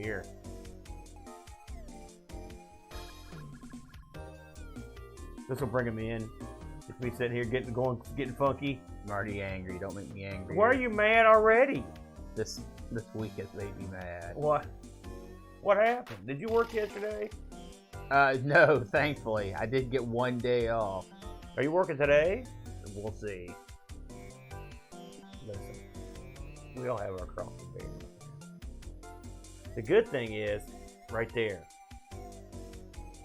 here. This will bring him in. If we sit here getting funky. I'm already angry. Don't make me angry. Why are you mad already? This week has made me mad. What? What happened? Did you work yesterday? No, thankfully. I did get one day off. Are you working today? We'll see. Listen, we all have our crosses, baby. The good thing is, right there.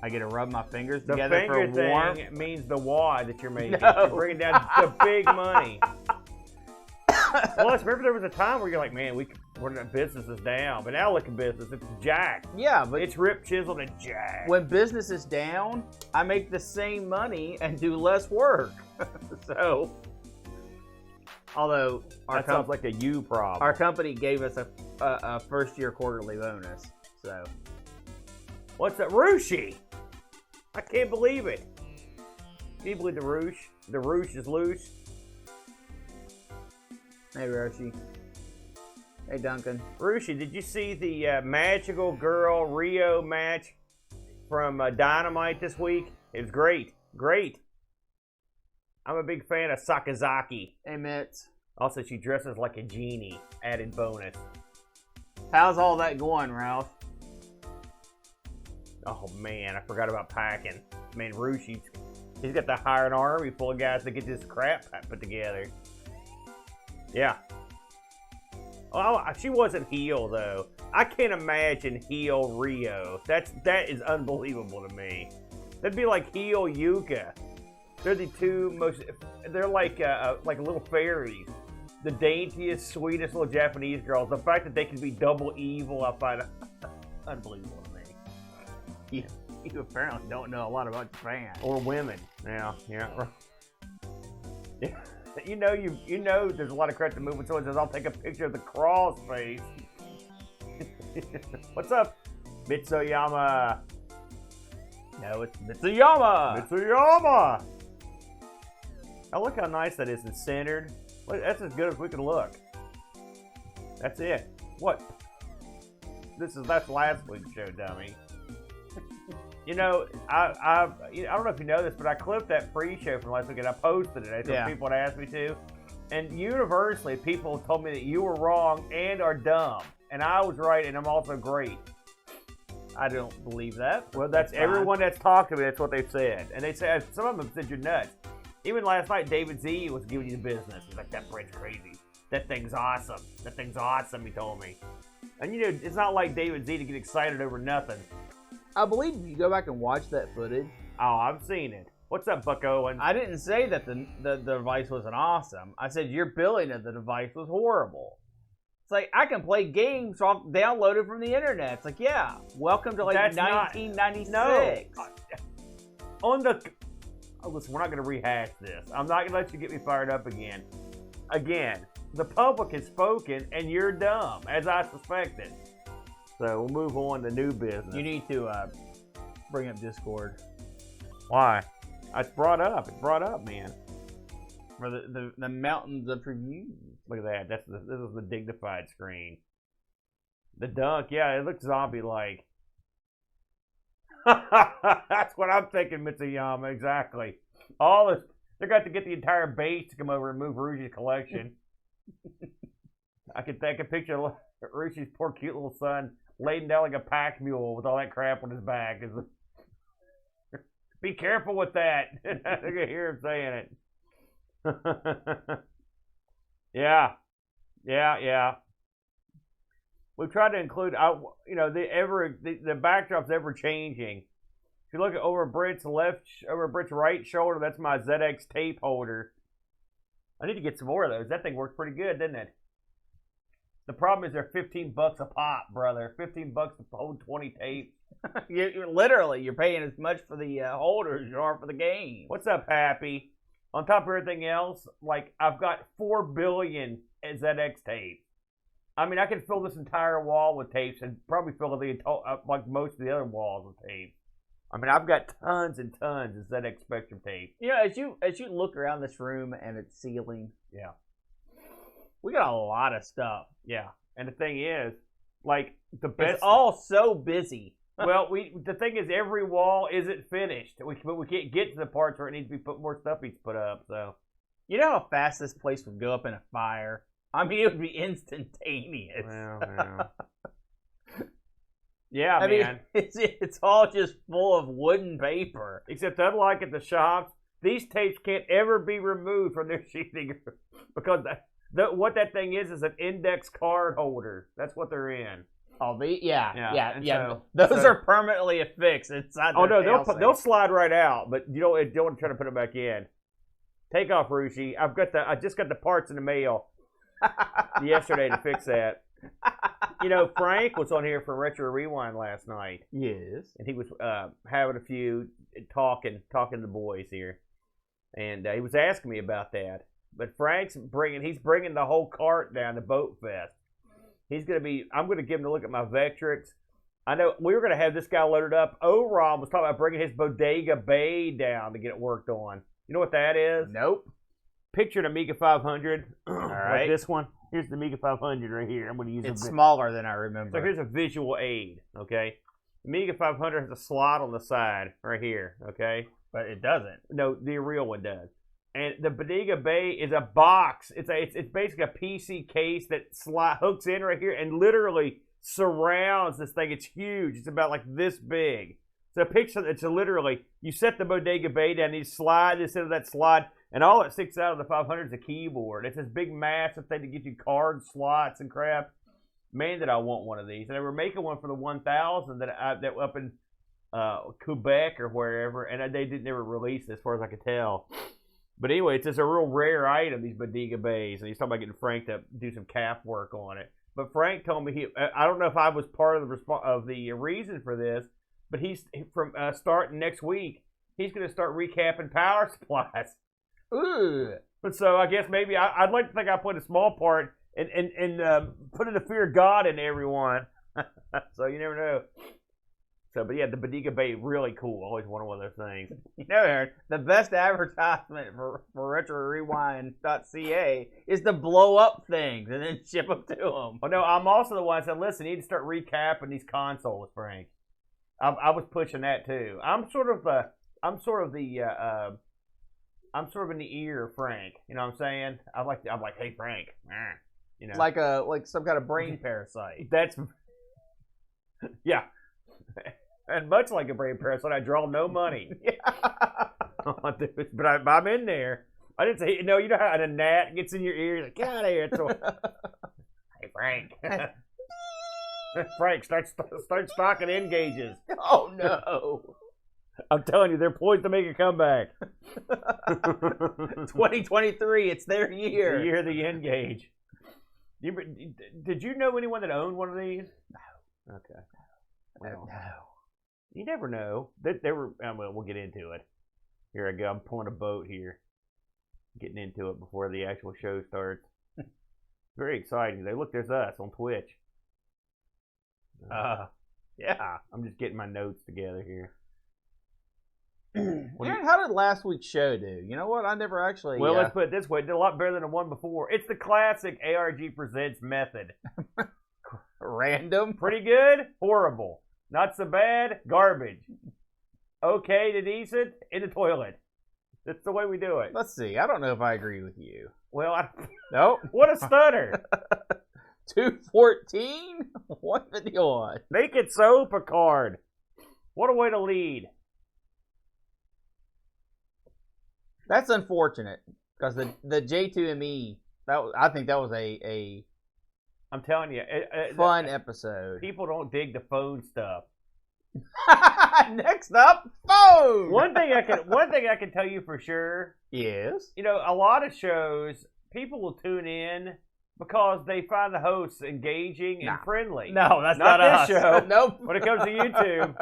I get to rub my fingers The together finger for warmth. thing means the wad that you're making. No. You're bringing down the big money. Plus, remember there was a time where you're like, man, we're business is down. But now look at business. It's jacked. Yeah, but It's ripped, chiseled, and jacked. when business is down, I make the same money and do less work. So, although That sounds like a you problem. our company gave us a first-year quarterly bonus, so What's that? Rooshie! I can't believe it. Can you believe the roosh? The roosh is loose. hey Roshi, hey Duncan. Rooshie, did you see the Magical Girl Rio match from Dynamite this week? It was great. Great. I'm a big fan of Sakazaki. Hey Mitts, Also, she dresses like a genie. Added bonus. how's all that going, Ralph? Oh, man, I forgot about packing. Man, Rooshie, he's got to hire an army full of guys to get this crap put together. Yeah. Oh, she wasn't heel, though. I can't imagine heel Rio. That is unbelievable to me. That'd be like heel Yuka. They're the two most... They're like little fairies. The daintiest, sweetest little Japanese girls. The fact that they can be double evil, I find unbelievable to me. You apparently don't know a lot about Japan. Or women. Yeah. You know there's a lot of credit to move when someone says, I'll take a picture of the crawl face. What's up, Mitsuyama? No, it's Mitsuyama! Mitsuyama! Oh, look how nice that is and centered. Look, that's as good as we can look. That's it. What? That's last week's show, dummy. You know, I don't know if you know this, but I clipped that pre-show from last week and I posted it. I told people had asked me to. And universally, people told me that you were wrong and are dumb. And I was right, and I'm also great. I don't believe that. Well, that's everyone that's talked to me, that's what they've said. And they said, some of them said you're nuts. Even last night, David Z was giving you the business. He's like, that Brent's crazy. That thing's awesome. That thing's awesome, he told me. And you know, it's not like David Z to get excited over nothing. I believe if you go back and watch that footage. Oh, I've seen it. What's up, Buck Owen? I didn't say that the device wasn't awesome. I said your billing of the device was horrible. It's like, I can play games, so I'll download it from the internet. It's like, yeah, welcome to like That's 1996. No. Listen, we're not going to rehash this. I'm not going to let you get me fired up again. Again, the public has spoken, and you're dumb, as I suspected. So we'll move on to new business. You need to bring up Discord. Why? It's brought up. It's brought up, man. For the mountains of reviews. Look at that. This is the dignified screen. The dunk, yeah, it looks zombie-like. That's what I'm thinking, Mitsuyama, exactly. They're going to get the entire base to come over and move Rouge's collection. I can picture Rouge's poor cute little son laden down like a pack mule with all that crap on his back. Be careful with that. I can hear him saying it. Yeah. We've tried to include, the backdrop's ever changing. If you look at over Brent's right shoulder, that's my ZX tape holder. I need to get some more of those. That thing works pretty good, doesn't it? The problem is they're $15 a pop, brother. $15 to hold 20 tapes. You're paying as much for the holders as you are for the game. What's up, Happy? On top of everything else, like, I've got 4 billion ZX tapes. I mean, I could fill this entire wall with tapes and probably fill like most of the other walls with tapes. I mean, I've got tons and tons of ZX Spectrum tape. You know, as you look around this room and its ceiling, yeah, we got a lot of stuff. Yeah, and the thing is, like the best. It's all so busy. Well, the thing is, every wall isn't finished. But we can't get to the parts where it needs to be put more stuff needs to put up. So, you know how fast this place would go up in a fire? I mean, it would be instantaneous. Well. Yeah, I man. mean, it's all just full of wooden paper. Except unlike at the shops, these tapes can't ever be removed from their sheathing because what that thing is an index card holder. That's what they're in. Oh, yeah. So, those are permanently affixed inside. Oh no, they'll slide right out, but you don't want to try to put them back in. Take off, Rushi. I just got the parts in the mail yesterday to fix that. You know, Frank was on here for Retro Rewind last night. Yes. And he was having a few talking to the boys here, and he was asking me about that. But Frank's bringing the whole cart down to Boat Fest. I'm gonna give him a look at my Vectrix. I know we were gonna have this guy loaded up. O-Rom was talking about bringing his Bodega Bay down to get it worked on. You know what that is? Nope. Picture an Amiga 500. All right. Like this one. Here's the Amiga 500 right here. I'm gonna use It's smaller than I remember. So here's a visual aid. Okay. The Amiga 500 has a slot on the side right here. Okay. But it doesn't. No, the real one does. And the Bodega Bay is a box. It's basically a PC case that hooks in right here and literally surrounds this thing. It's huge. It's about like this big. So picture it's literally you set the Bodega Bay down, you slide this into that slide, and all that sticks out of the 500 is a keyboard. It's this big massive thing to get you card slots and crap. Man, did I want one of these! And they were making one for the 1000 that up in Quebec or wherever, and they didn't ever release it as far as I could tell. But anyway, it's just a real rare item, these Bodega Bays, and he's talking about getting Frank to do some calf work on it. But Frank told me I don't know if I was part of the reason for this, but he's from starting next week, he's going to start recapping power supplies. Ooh. But so I guess maybe I'd like to think I played a small part and put in the fear of God in everyone. So you never know. So, but yeah, the Bodega Bay, really cool. Always wanted one of those things. You know, Aaron, the best advertisement for RetroRewind.ca is to blow up things and then ship them to them. Oh no, I'm also the one that said, listen, you need to start recapping these consoles, Frank. I was pushing that too. I'm sort of in the ear of Frank. You know what I'm saying? I'm like, hey Frank, you know, like some kind of brain parasite. That's yeah. And much like a brain parasite, I draw no money. But I'm in there. I didn't say, you know how a gnat gets in your ear, you're like, get out of here. So, hey, Frank. Frank, start stocking N gauges. Oh, no. I'm telling you, they're poised to make a comeback. 2023, it's their year. The year of the N gauge. Did you know anyone that owned one of these? No. Okay. Well, no. You never know. They were. Well, we'll get into it. Here I go. I'm pulling a boat here. Getting into it before the actual show starts. Very exciting. There's us on Twitch. Yeah. I'm just getting my notes together here. Aaron, how did last week's show do? You know what? I never actually. Well, let's put it this way. It did a lot better than the one before. It's the classic ARG Presents method. Random. Pretty good. Horrible. Not so bad. Garbage. Okay to decent. In the toilet. That's the way we do it. Let's see. I don't know if I agree with you. Well, Nope. What a stutter. 214? 151. Make it so, Picard. What a way to lead. That's unfortunate because the J2ME. I think that was a I'm telling you, fun episode. People don't dig the phone stuff. Next up, phone. One thing I can tell you for sure. Yes. You know, a lot of shows, people will tune in because they find the hosts engaging and friendly. No, that's not us. this show. Nope. When it comes to YouTube,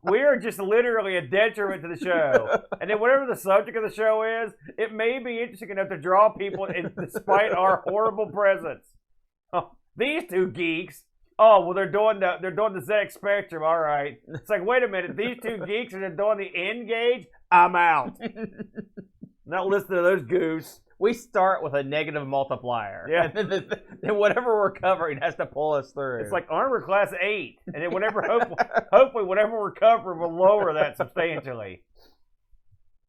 we are just literally a detriment to the show. And then whatever the subject of the show is, it may be interesting enough to draw people despite our horrible presence. Oh, these two geeks. Oh, well, they're doing the ZX Spectrum. All right. It's like, wait a minute. These two geeks are doing the N gauge. I'm out. Not listening to those goose. We start with a negative multiplier. Yeah. And then whatever we're covering has to pull us through. It's like armor class 8, and then hopefully whatever we're covering will lower that substantially.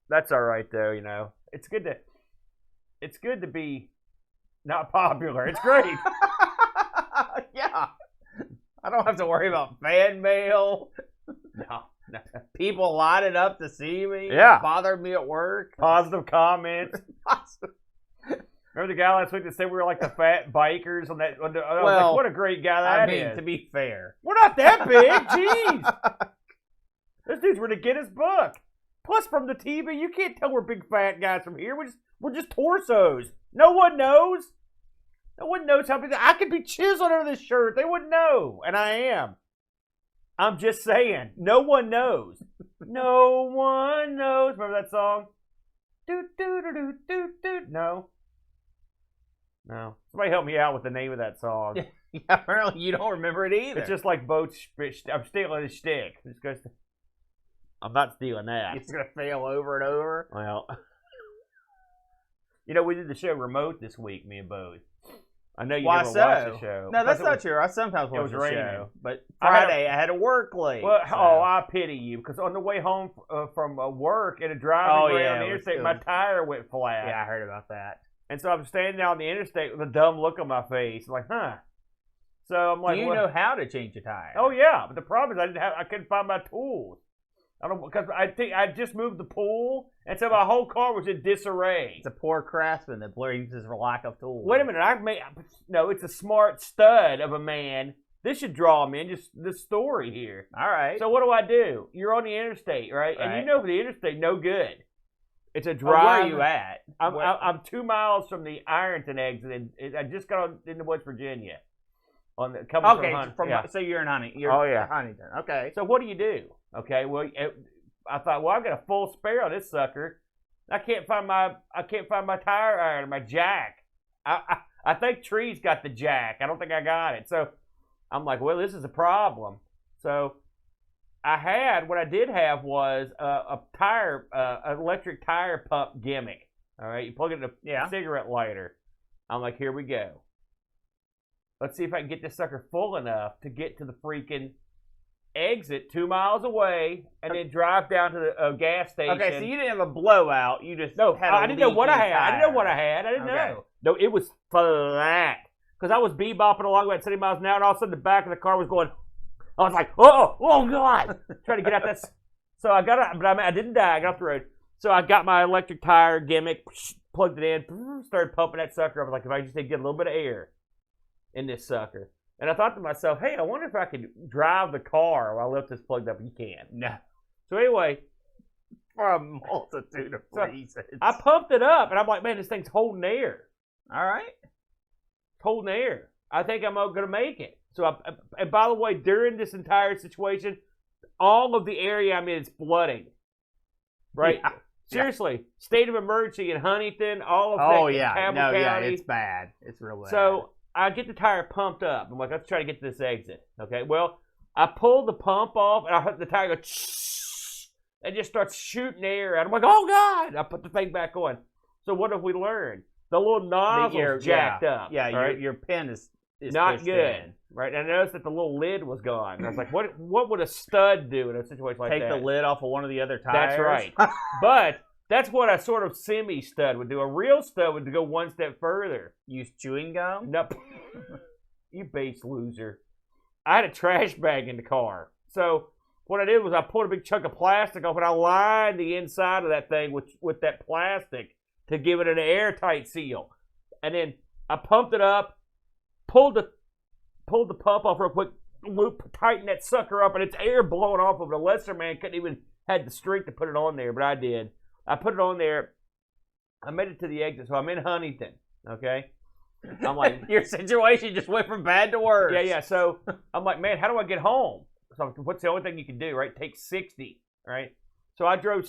That's all right though, you know. It's good to be not popular. It's great. Yeah. I don't have to worry about fan mail. No. People lining up to see me. Yeah. Bother me at work. Positive comments. Remember the guy last week that said we were like the fat bikers on that? I was like, what a great guy that is. To be fair, we're not that big. Jeez. Those dudes were to get his book. Plus, from the TV, you can't tell we're big fat guys from here. We're just torsos. No one knows. No one knows how big. I could be chiseled under this shirt. They wouldn't know, and I am. I'm just saying. No one knows. No one knows. Remember that song? Do do do do do do. No. Somebody help me out with the name of that song. Yeah, apparently you don't remember it either. It's just like both. I'm stealing his shtick. I'm not stealing that. It's gonna fail over and over. Well, you know, we did the show remote this week, me and Bose. I know you never watched the show. No, that's not true. I sometimes watch the show. But Friday, I had to work late. Well, I pity you, because on the way home from work in a driving around the interstate, my tire went flat. Yeah, I heard about that. And so I'm standing out on the interstate with a dumb look on my face. I'm like, huh. So I'm like, do you know how to change a tire? Oh yeah, but the problem is I couldn't find my tools. Because I think I just moved the pool, and so my whole car was in disarray. It's a poor craftsman that blames his lack of tools. Wait a minute, no, it's a smart stud of a man. This should draw me in, just this story here. All right. So what do? You're on the interstate, right? And you know the interstate, no good. It's a drive. Where are you at? I'm 2 miles from the Ironton exit, and I just got into West Virginia. So you're in Huntington. Huntington. Okay. So what do? Okay, well, I thought, well, I got a full spare on this sucker. I can't find my tire iron, my jack. I think Tree's got the jack. I don't think I got it. So I'm like, well, this is a problem. So what I did have was an electric tire pump gimmick. All right, you plug it in a cigarette lighter. I'm like, here we go. Let's see if I can get this sucker full enough to get to the freaking exit 2 miles away and then drive down to the gas station. Okay, so you didn't have a blowout. You just I didn't know what I had. I didn't know. No, it was flat. Because I was bebopping along about 70 miles an hour, and all of a sudden the back of the car was going, I was like, oh God. Trying to get out that. So I got out, but I didn't die. I got off the road. So I got my electric tire gimmick, plugged it in, started pumping that sucker up. I was like, if I just get a little bit of air in this sucker. And I thought to myself, hey, I wonder if I could drive the car while I left this plugged up. You can. No. So anyway. For a multitude of reasons. I pumped it up, and I'm like, man, this thing's holding air. All right. It's holding air. I think I'm going to make it. So, and by the way, during this entire situation, all of the area I'm in is flooding. Right? Yeah. Seriously. State of emergency in Huntington, all of that. Oh, yeah. County. Yeah, it's bad. It's real bad. So I get the tire pumped up. I'm like, let's try to get to this exit. Okay, well, I pulled the pump off, and I heard the tire go, and just starts shooting air out. I'm like, oh, God. I put the thing back on. So what have we learned? The little nozzle's jacked up. Yeah, right? your pin is not good. Right, and I noticed that the little lid was gone. And I was like, what would a stud do in a situation like that? Take the lid off of one of the other tires? That's right. But that's what a sort of semi-stud would do. A real stud would go one step further. Use chewing gum? Nope. You base loser. I had a trash bag in the car. So what I did was I pulled a big chunk of plastic off, and I lined the inside of that thing with that plastic to give it an airtight seal. And then I pumped it up, pulled the pump off real quick, tightened that sucker up, and it's air blowing off of it. A lesser man couldn't even had the strength to put it on there, but I did. I put it on there. I made it to the exit, so I'm in Huntington, okay? I'm like, your situation just went from bad to worse. Yeah. So I'm like, man, how do I get home? So what's the only thing you can do, right? Take 60, right? So I drove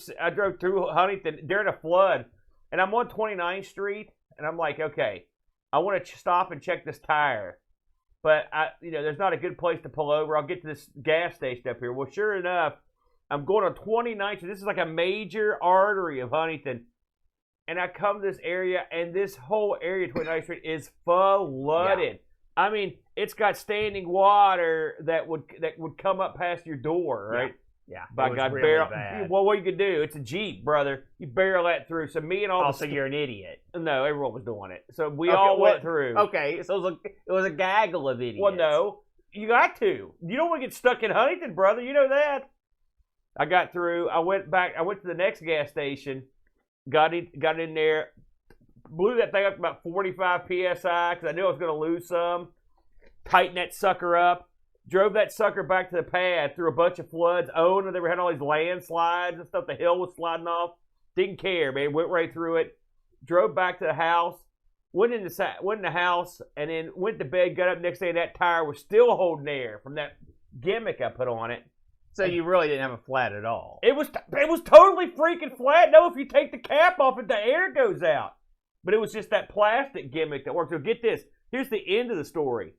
through Huntington during a flood, and I'm on 29th Street, and I'm like, okay, I want to stop and check this tire, but there's not a good place to pull over. I'll get to this gas station up here. Well, sure enough, I'm going on 29th Street. This is like a major artery of Huntington. and I come to this area, and this whole area, 29th Street, is flooded. Yeah. I mean, it's got standing water that would come up past your door, right? Yeah. By God, really barrel. bad. Well, what you could do? It's a Jeep, brother. You barrel that through. So me and all. So you're an idiot. No, everyone was doing it. So we all went through. Okay, so it was a gaggle of idiots. Well, no, you got to. You don't want to get stuck in Huntington, brother. You know that. I got through. I went back. I went to the next gas station. Got in there. Blew that thing up to about 45 psi because I knew I was going to lose some. Tightened that sucker up. Drove that sucker back to the pad through a bunch of floods. Oh, and they had all these landslides and stuff. The hill was sliding off. Didn't care, man. Went right through it. Drove back to the house. Went in the house and then went to bed. Got up next day and that tire was still holding air from that gimmick I put on it. So you really didn't have a flat at all. It was totally freaking flat. No, if you take the cap off it, the air goes out. But it was just that plastic gimmick that worked. So get this. Here's the end of the story.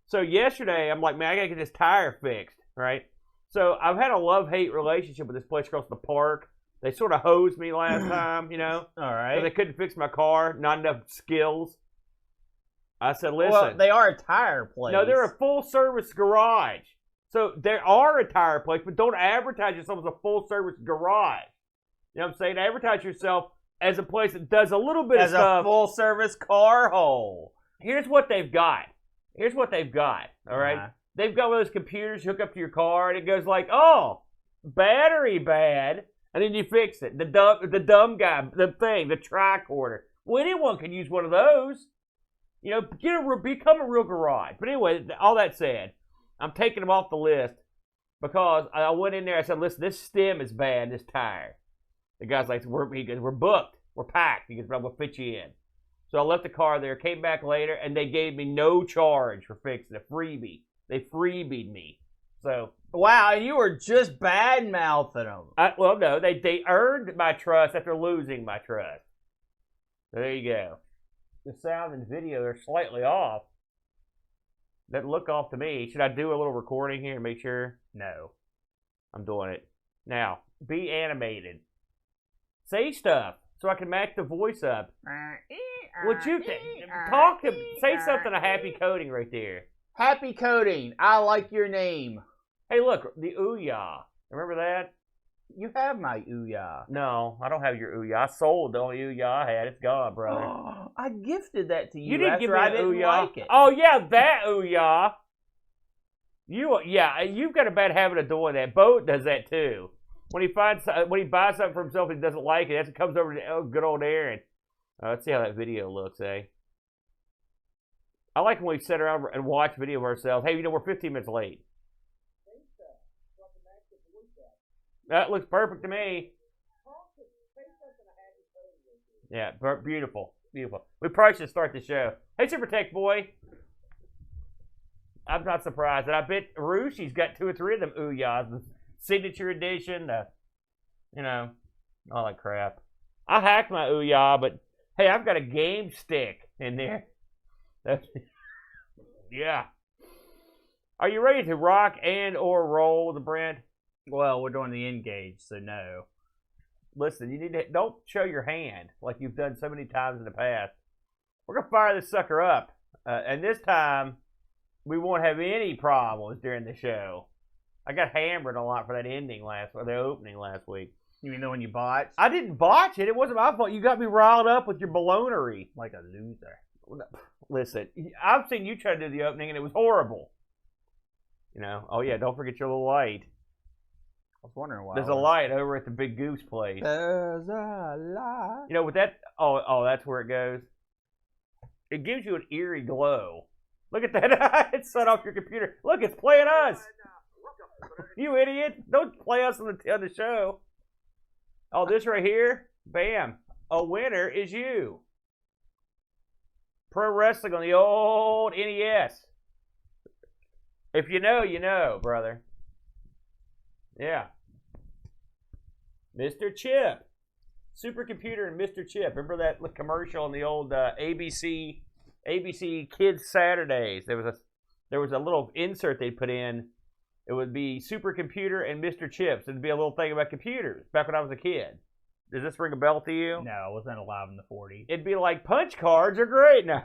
So yesterday, I'm like, man, I got to get this tire fixed, right? So I've had a love-hate relationship with this place across the park. They sort of hosed me last time, you know? All right. So they couldn't fix my car. Not enough skills. I said, listen. Well, they are a tire place. No, they're a full-service garage. So they are a tire place, but don't advertise yourself as a full-service garage. You know what I'm saying? Advertise yourself as a place that does a little bit of stuff. As a full-service car hole. Here's what they've got. All right? They've got one of those computers you hook up to your car, and it goes like, oh, battery bad, and then you fix it. The dumb guy, the tricorder. Well, anyone can use one of those. You know, become a real garage. But anyway, all that said, I'm taking them off the list because I went in there. I said, listen, this stem is bad, this tire. The guy's like, he goes, we're booked. We're packed. He goes, but we'll fit you in. So I left the car there, came back later, and they gave me no charge for fixing it. Freebie. They freebied me. So wow, and you were just bad-mouthing them. Well, no, they earned my trust after losing my trust. There you go. The sound and video are slightly off. That look off to me. Should I do a little recording here and make sure? No. I'm doing it. Now, be animated. Say stuff so I can match the voice up. Would you say something to Happy Coding right there? Happy Coding, I like your name. Hey, look, the Ouya. Remember that? You have my Ouya. No, I don't have your Ouya. I sold the only Ouya I had. It's gone, brother. I gifted that to you. You didn't give me I the didn't Ouya. like it. Oh yeah, that Ouya. You've got a bad habit of doing that. Bo does that too. When he buys something for himself and he doesn't like it, it comes over to good old Aaron. Let's see how that video looks, eh? I like when we sit around and watch video of ourselves. Hey, we're 15 minutes late. That looks perfect to me. Yeah, beautiful. Beautiful. We probably should start the show. Hey, Super Tech Boy. I'm not surprised. And I bet Rushi's got 2 or 3 of them Ouyas. The signature edition, all that crap. I hacked my Ouya, but hey, I've got a game stick in there. Yeah. Are you ready to rock and or roll the Brent? Well, we're doing the engage, so no. Listen, you need to don't show your hand like you've done so many times in the past. We're gonna fire this sucker up, and this time we won't have any problems during the show. I got hammered a lot for that the opening last week. You mean the one you botched? I didn't botch it. It wasn't my fault. You got me riled up with your ballonery. Like a loser. Listen, I've seen you try to do the opening, and it was horrible. Oh yeah, don't forget your little light. I was wondering why. There's a light over at the Big Goose place. There's a light. With that, oh, that's where it goes. It gives you an eerie glow. Look at that. It's set off your computer. Look, it's playing us. You idiot. Don't play us on the show. Oh, this right here, bam. A winner is you. Pro wrestling on the old NES. If you know, you know, brother. Yeah. Mr. Chip. Supercomputer and Mr. Chip. Remember that commercial on the old ABC Kids Saturdays? There was a little insert they put in. It would be Supercomputer and Mr. Chips. It'd be a little thing about computers back when I was a kid. Does this ring a bell to you? No, I wasn't alive in the 40s. It'd be like punch cards are great. No,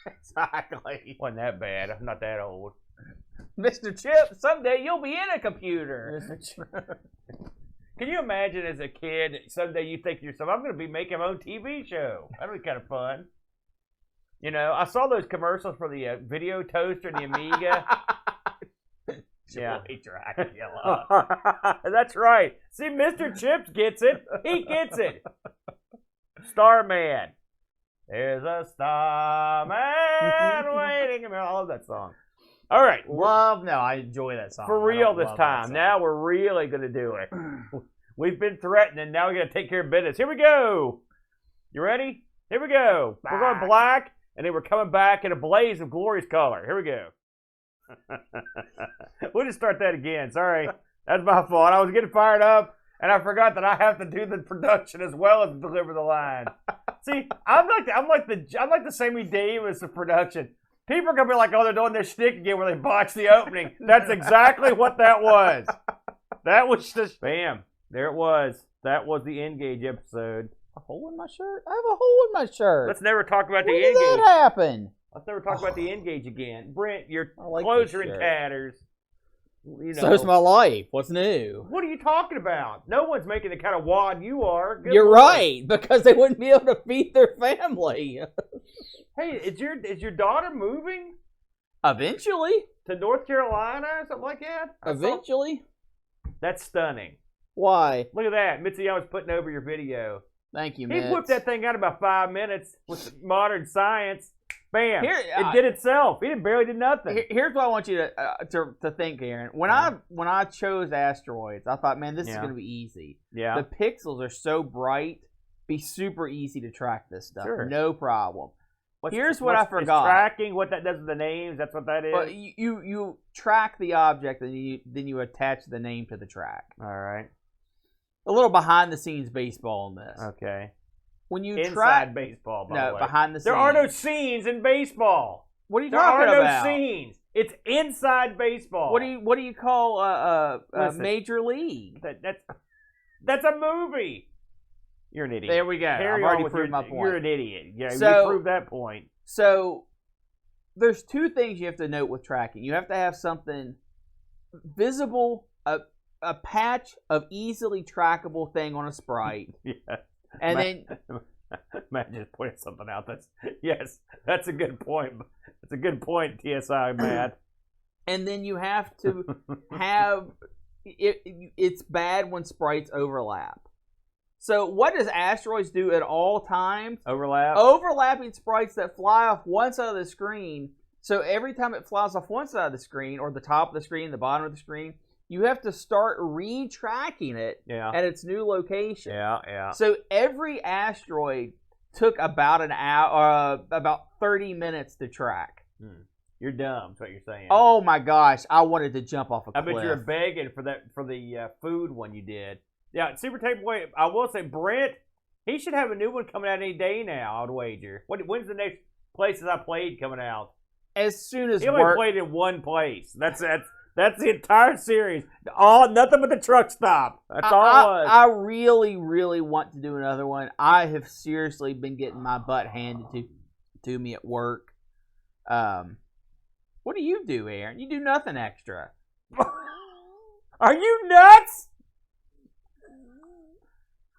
Exactly. wasn't that bad. I'm not that old. Mr. Chip, someday you'll be in a computer. Can you imagine as a kid, someday you think to yourself, I'm going to be making my own TV show. That'd be kind of fun. You know, I saw those commercials for the video toaster and the Amiga. Yeah. That's right. See, Mr. Chips gets it. He gets it. Starman. There's a starman waiting. I love that song. All right. I enjoy that song. For real this time. Now we're really going to do it. We've been threatening. Now we're going to take care of business. Here we go. You ready? Here we go. We're going black, and then we're coming back in a blaze of glorious color. Here we go. We'll just start that again. Sorry. That's my fault. I was getting fired up, and I forgot that I have to do the production as well as deliver the line. See, I'm like the Sammy Davis of production. People are gonna be like, oh, they're doing their shtick again where they botched the opening. That's exactly what that was. That was just bam. There it was. That was the Engage episode. A hole in my shirt? I have a hole in my shirt. Let's never talk about the When Engage. did that happen? Let's never talk about the Engage again. Brent, your like clothes are in tatters. You know. So's my life. What's new? What are you talking about? No one's making the kind of wad you are. Good You're Lord. right, because they wouldn't be able to feed their family. Hey, is your daughter moving Eventually. to North Carolina or something like that? Eventually. That's stunning. Why? Look at that. Mitsuyama's putting over your video. Thank you, He Mitz. whipped that thing out in about 5 minutes with modern science. Bam! Here, it did itself. He barely did nothing. Here's what I want you to think, Aaron. When I chose asteroids, I thought, man, this is going to be easy. Yeah. The pixels are so bright, be super easy to track this stuff. Sure. No problem. Here's what I forgot. Tracking what that does with the names. That's what that is. But you track the object, and then you attach the name to the track. All right. A little behind the scenes baseball in this. Okay. When you Inside baseball, by the way. behind the scenes. There are no scenes in baseball. What are you talking about? There are no scenes. It's inside baseball. What do you call Major League? That's a movie. You're an idiot. There we go. I've already proved my point. You're an idiot. Yeah, So- you proved that point. So there's two things you have to note with tracking. You have to have something visible, a patch of easily trackable thing on a sprite. Yeah. And then Matt just pointed something out. That's a good point. That's a good point, TSI Matt. And then you have to have it's bad when sprites overlap. So what does asteroids do at all times? Overlap. Overlapping sprites that fly off one side of the screen. So every time it flies off one side of the screen, or the top of the screen, the bottom of the screen, you have to start retracking it at its new location. Yeah. So every asteroid took about an hour, about 30 minutes to track. You're dumb. That's what you're saying. Oh my gosh, I wanted to jump off a cliff. I bet you were begging for the food one you did. Yeah, Super Tape Boy. I will say, Brent, he should have a new one coming out any day now. I would wager. When's the next Places I Played coming out? As soon as he only played in one place. That's the entire series. Nothing but the truck stop. That's all it was. I really, really want to do another one. I have seriously been getting my butt handed to me at work. What do you do, Aaron? You do nothing extra. Are you nuts?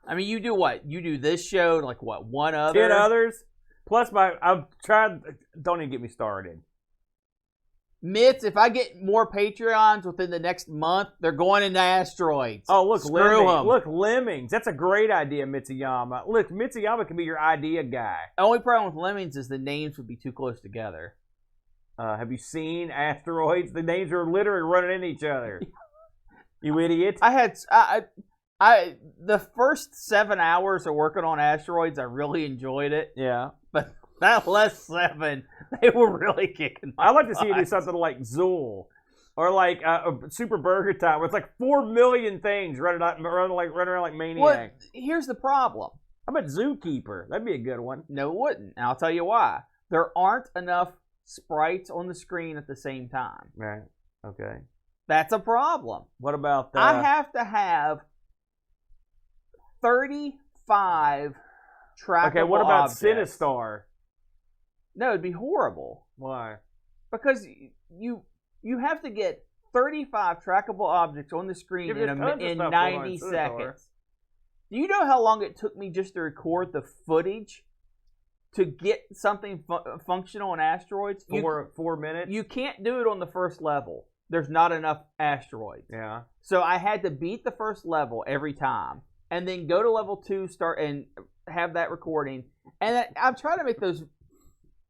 I mean, you do what? You do this show, like what? One other? 10 others? Plus I'm trying. Don't even get me started. Mitz, if I get more Patreons within the next month, they're going into asteroids. Oh, look, Screw Lemmings. them. Look, Lemmings. That's a great idea, Mitsuyama. Look, Mitsuyama can be your idea guy. The only problem with Lemmings is the names would be too close together. Have you seen asteroids? The names are literally running into each other. You idiot. I the first 7 hours of working on asteroids, I really enjoyed it. Yeah. But that last 7, they were really kicking my I'd like to see you do butt. something like Zool. Or like a Super Burger Time, where it's like 4 million things running around like maniacs. Well, here's the problem. How about Zookeeper? That'd be a good one. No, it wouldn't. And I'll tell you why. There aren't enough sprites on the screen at the same time. Right. Okay. That's a problem. What about I have to have 30 5 trackable Okay, what about objects. Sinistar? No, it'd be horrible. Why? Because you have to get 35 trackable objects on the screen in 90 seconds. Do you know how long it took me just to record the footage to get something functional in asteroids? 4 minutes? You can't do it on the first level. There's not enough asteroids. Yeah. So I had to beat the first level every time, and then go to level 2, start and have that recording. And I'm trying to make those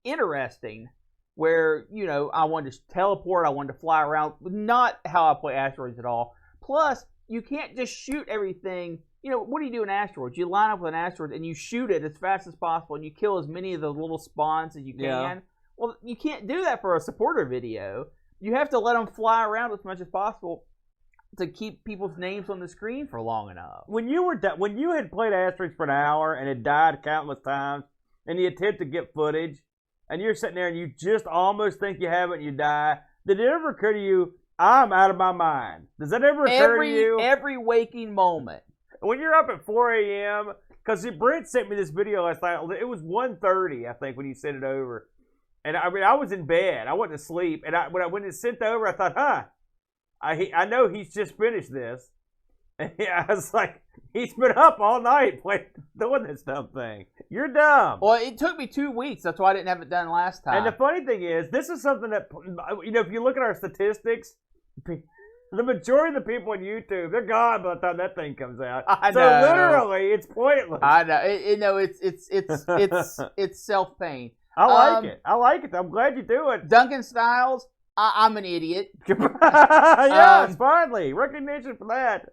interesting, where I wanted to teleport, I wanted to fly around. Not how I play asteroids at all. Plus, you can't just shoot everything. What do you do in asteroids? You line up with an asteroid and you shoot it as fast as possible, and you kill as many of the little spawns as you can. Yeah. Well, you can't do that for a supporter video. You have to let them fly around as much as possible to keep people's names on the screen for long enough. When you had played asteroids for an hour and had died countless times in the attempt to get footage, and you're sitting there and you just almost think you have it and you die, did it ever occur to you, I'm out of my mind? Does that ever occur to you? Every waking moment. When you're up at 4 a.m., because Brent sent me this video last night. It was 1:30, I think, when he sent it over. And I was in bed. I wasn't asleep. And when it sent over, I thought, I know he's just finished this. And I was like, he's been up all night doing this dumb thing. You're dumb. Well, it took me 2 weeks. That's why I didn't have it done last time. And the funny thing is, this is something that, if you look at our statistics, the majority of the people on YouTube, they're gone by the time that thing comes out. I know. So literally, it's pointless. I know. It's self-pain. I like it. I like it. I'm glad you do it. Duncan Styles, I'm an idiot. Yes, finally. Recognition for that.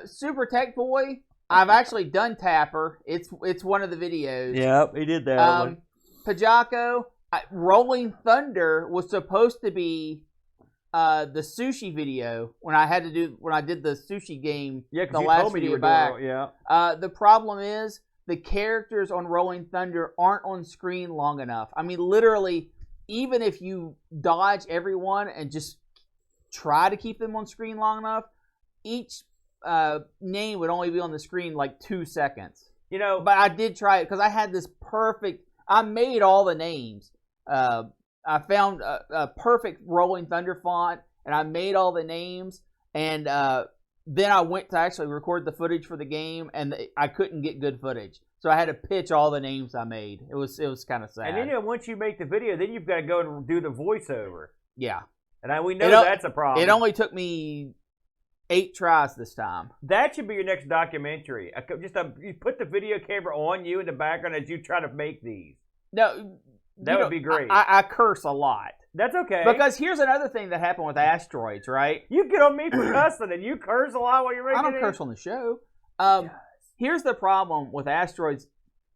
Super Tech Boy, I've actually done Tapper. It's one of the videos. Yep, he did that one. Pajako, Rolling Thunder was supposed to be the sushi video when I did the sushi game. Yeah, the last video back. Yeah. The problem is the characters on Rolling Thunder aren't on screen long enough. I mean, literally, even if you dodge everyone and just try to keep them on screen long enough, each name would only be on the screen like 2 seconds. But I did try it because I had this perfect. I made all the names. I found a perfect Rolling Thunder font, and I made all the names, and then I went to actually record the footage for the game, and I couldn't get good footage, so I had to pitch all the names I made. It was kind of sad. And then once you make the video, then you've got to go and do the voiceover. Yeah, and we know that's a problem. It only took me 8 tries this time. That should be your next documentary. You put the video camera on you in the background as you try to make these. No. That would be great. I curse a lot. That's okay. Because here's another thing that happened with asteroids, right? You get on me for cussing, and you curse a lot while you're making it. I don't curse on the show. Here's the problem with asteroids.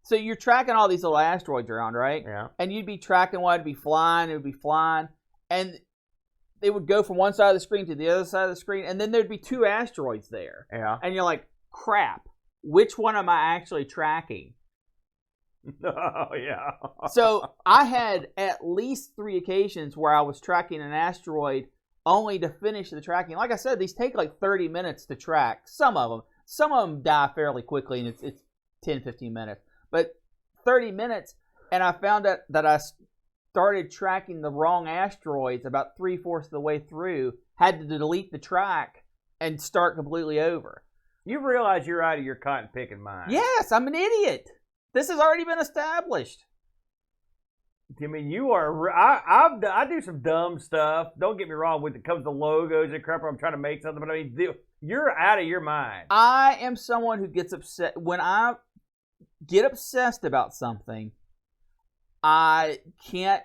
So you're tracking all these little asteroids around, right? Yeah. And you'd be tracking one, it'd be flying, and they would go from one side of the screen to the other side of the screen, and then there'd be 2 asteroids there. Yeah. And you're like, crap, which one am I actually tracking? Oh, yeah. So I had at least 3 occasions where I was tracking an asteroid only to finish the tracking. Like I said, these take like 30 minutes to track. Some of them die fairly quickly, and it's 10, 15 minutes. But 30 minutes, and I found out that I started tracking the wrong asteroids about 3/4 of the way through, had to delete the track and start completely over. You realize you're out of your cotton picking mind. Yes, I'm an idiot. This has already been established. I mean, you are. I do some dumb stuff. Don't get me wrong. When it comes to logos and crap, I'm trying to make something. But I mean, you're out of your mind. I am someone who gets upset when I get obsessed about something. I cannot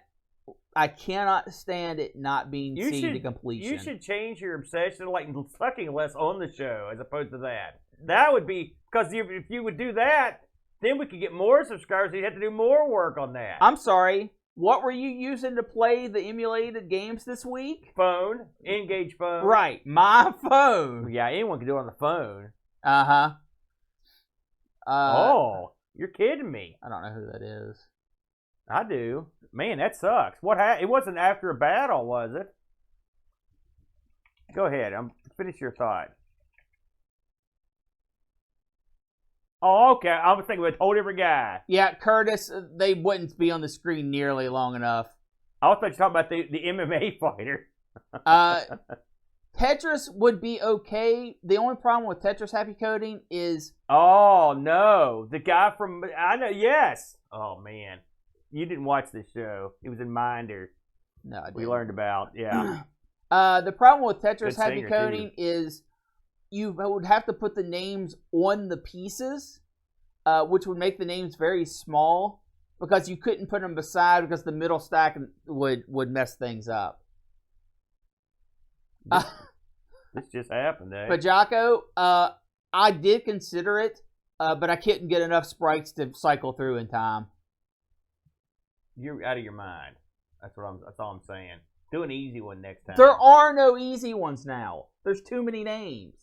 stand it not being seen to completion. You should change your obsession to like sucking less on the show as opposed to that. That would be because if you would do that. Then we could get more subscribers, so you'd have to do more work on that. I'm sorry. What were you using to play the emulated games this week? Phone. Engage phone. Right. My phone. Yeah, anyone can do it on the phone. Uh-huh. Oh, you're kidding me. I don't know who that is. I do. Man, that sucks. It wasn't after a battle, was it? Go ahead. Finish your thought. Oh, okay. I was thinking of a whole different guy. Yeah, Curtis, they wouldn't be on the screen nearly long enough. I was talking about the MMA fighter. Tetris would be okay. The only problem with Tetris Happy Coding is... Oh, no. The guy from... I know, yes. Oh, man. You didn't watch this show. It was in Minder. No, I didn't. We learned about, yeah. The problem with Tetris Happy Coding is you would have to put the names on the pieces, which would make the names very small, because you couldn't put them beside, because the middle stack would mess things up. This just happened, eh? But Jocko, I did consider it, but I couldn't get enough sprites to cycle through in time. You're out of your mind. That's all I'm saying. Do an easy one next time. There are no easy ones now. There's too many names.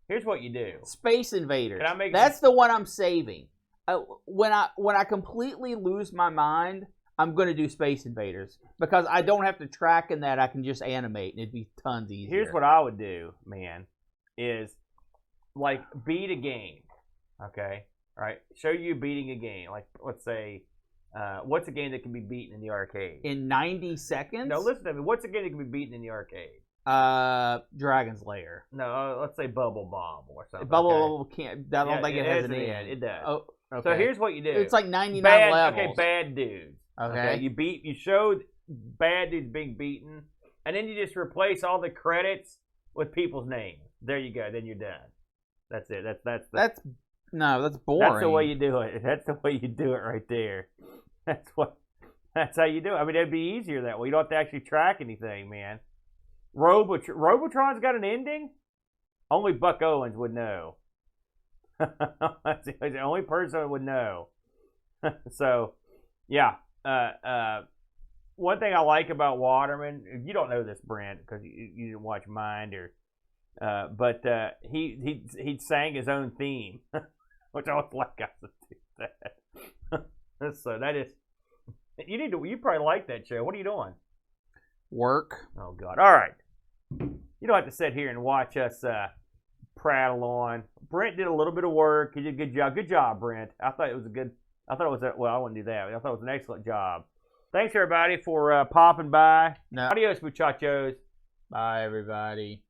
Here's what you do. Space Invaders. That's the one I'm saving. When I completely lose my mind, I'm going to do Space Invaders, because I don't have to track in that. I can just animate, and it'd be tons easier. Here's what I would do, man, is like beat a game, okay? All right, show you beating a game. Like, let's say, what's a game that can be beaten in the arcade? In 90 seconds? No, listen to me. What's a game that can be beaten in the arcade? Dragon's Lair. No, let's say Bubble Bomb or something. Bubble can't. I don't think it has an end. It does. Oh, okay. So here's what you do. It's like 99 levels. Okay, bad dudes. Okay. You showed bad dudes being beaten, and then you just replace all the credits with people's names. There you go. Then you're done. That's it. That's boring. That's the way you do it. That's the way you do it right there. That's how you do it. I mean, it'd be easier that way. You don't have to actually track anything, man. Robotron's got an ending? Only Buck Owens would know. That's the only person that would know. So, yeah. One thing I like about Waterman, you don't know this, Brent, because you didn't watch Minder, but he sang his own theme, which I was like, I should do that. So that is, you probably like that show. What are you doing? Work. Oh God! All right, you don't have to sit here and watch us prattle on. Brent did a little bit of work. He did a good job. Good job, Brent. I thought it was well, I wouldn't do that. I thought it was an excellent job. Thanks, everybody, for popping by. No. Adios, muchachos. Bye, everybody.